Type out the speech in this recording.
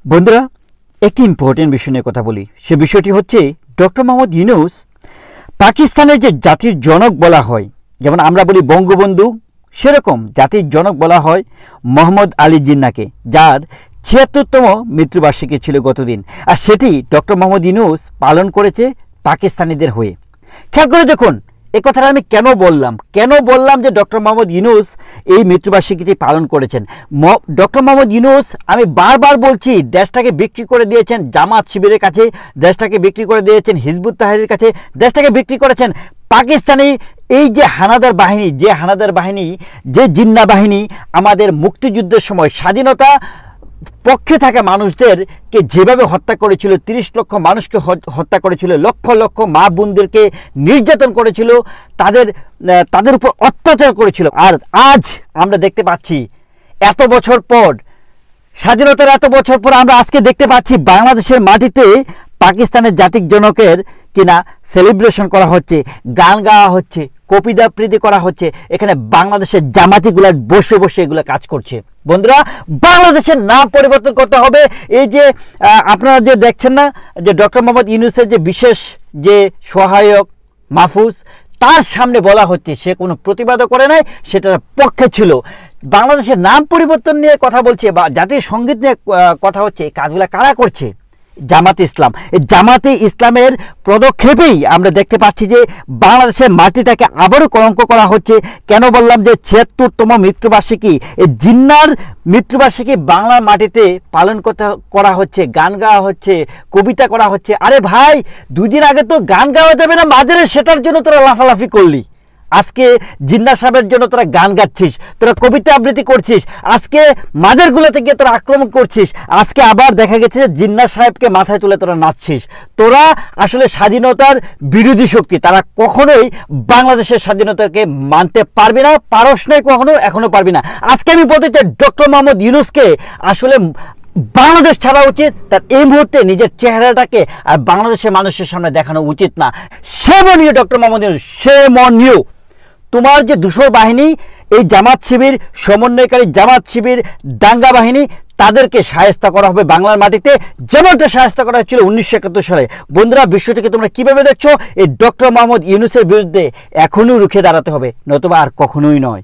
বন্ধুরা, একটি ইম্পর্টেন্ট বিষয় নিয়ে কথা বলি। সে বিষয়টি হচ্ছে ডক্টর মোহাম্মদ ইউনূস পাকিস্তানের যে জাতির জনক বলা হয়, যেমন আমরা বলি বঙ্গবন্ধু, সেরকম জাতির জনক বলা হয় মোহাম্মদ আলী জিন্নাহকে, যার ৭৬তম মৃত্যুবার্ষিকী ছিল গতদিন। আর সেটি ডক্টর মোহাম্মদ ইউনূস পালন করেছে পাকিস্তানিদের হয়ে। খেয়াল করে দেখুন, এই কথাটা আমি কেন বললাম যে ডক্টর মোহাম্মদ ইউনূস এই মৃত্যুবার্ষিকীটি পালন করেছেন। ডক্টর মোহাম্মদ ইউনূস, আমি বারবার বলছি, দেশটাকে বিক্রি করে দিয়েছেন জামাত শিবিরের কাছে, দেশটাকে বিক্রি করে দিয়েছেন হিজবুত তাহরিরের কাছে, দেশটাকে বিক্রি করেছেন পাকিস্তানি এই যে হানাদার বাহিনী, যে জিন্না বাহিনী আমাদের মুক্তিযুদ্ধের সময় স্বাধীনতা পক্ষে থাকা মানুষদেরকে যেভাবে হত্যা করেছিল, ৩০ লক্ষ মানুষকে হত্যা করেছিল, লক্ষ লক্ষ মা বোনদেরকে নির্যাতন করেছিল, তাদের উপর অত্যাচার করেছিল। আর আজ আমরা দেখতে পাচ্ছি, স্বাধীনতার এত বছর পর আমরা আজকে দেখতে পাচ্ছি বাংলাদেশের মাটিতে পাকিস্তানের জাতির জনকের কিনা সেলিব্রেশন করা হচ্ছে, গান গাওয়া হচ্ছে, কবিতা আবৃত্তি করা হচ্ছে। এখানে বাংলাদেশের জামাতিগুলা বসে বসে এগুলো কাজ করছে। বন্ধুরা, বাংলাদেশের নাম পরিবর্তন করতে হবে। এই যে আপনারা যে দেখছেন না, যে ডক্টর মোহাম্মদ ইউনূসের যে বিশেষ যে সহায়ক মাহফুজ, তার সামনে বলা হচ্ছে, সে কোনো প্রতিবাদও করে নাই, সেটার পক্ষে ছিল। বাংলাদেশের নাম পরিবর্তন নিয়ে কথা বলছে বা জাতীয় সঙ্গীত নিয়ে কথা হচ্ছে, এই কাজগুলো কারা করছে? জামাতে ইসলাম। এই জামাতে ইসলামের পদক্ষেপেই আমরা দেখতে পাচ্ছি যে বাংলাদেশের মাটিটাকে আবারও কলঙ্ক করা হচ্ছে। কেন বললাম যে ৭৬তম মৃত্যুবার্ষিকী, এই জিন্নার মৃত্যুবার্ষিকী বাংলার মাটিতে পালন করা হচ্ছে, গান গাওয়া হচ্ছে, কবিতা করা হচ্ছে। আরে ভাই, ২ দিন আগে তো গান গাওয়া যাবে না মাজারে, সেটার জন্য তোরা লাফালাফি করলি। আজকে জিন্না সাহেবের জন্য তোরা গান গাচ্ছিস, তোরা কবিতা আবৃত্তি করছিস, আজকে মাজারগুলোতে গিয়ে তোরা আক্রমণ করছিস। আজকে আবার দেখা গেছে যে জিন্না সাহেবকে মাথায় তুলে তোরা নাচছিস। তোরা আসলে স্বাধীনতার বিরোধী শক্তি। তারা কখনোই বাংলাদেশের স্বাধীনতাকে মানতে পারবে না, পারস নাই কখনো, এখনো পারবি না। আজকে আমি বলতে চাই, ডক্টর মোহাম্মদ ইউনূসকে আসলে বাংলাদেশ ছাড়া উচিত। তার এই মুহূর্তে নিজের চেহারাটাকে আর বাংলাদেশের মানুষের সামনে দেখানো উচিত না। Shame on you doctor Mohammad Yunus, shame on you. তোমার যে দূষর বাহিনী, এই জামাত শিবির সমন্বয়কারী জামাত শিবির দাঙ্গা বাহিনী, তাদেরকে শায়েস্তা করা হবে বাংলার মাটিতে, যেমনটা শায়েস্তা করা হচ্ছিল ১৯৭১ সালে। বন্ধুরা, বিষয়টাকে তোমরা কীভাবে দেখছো? এই ডক্টর মোহাম্মদ ইউনূসের বিরুদ্ধে এখনই রুখে দাঁড়াতে হবে, নতুবা আর কখনোই নয়।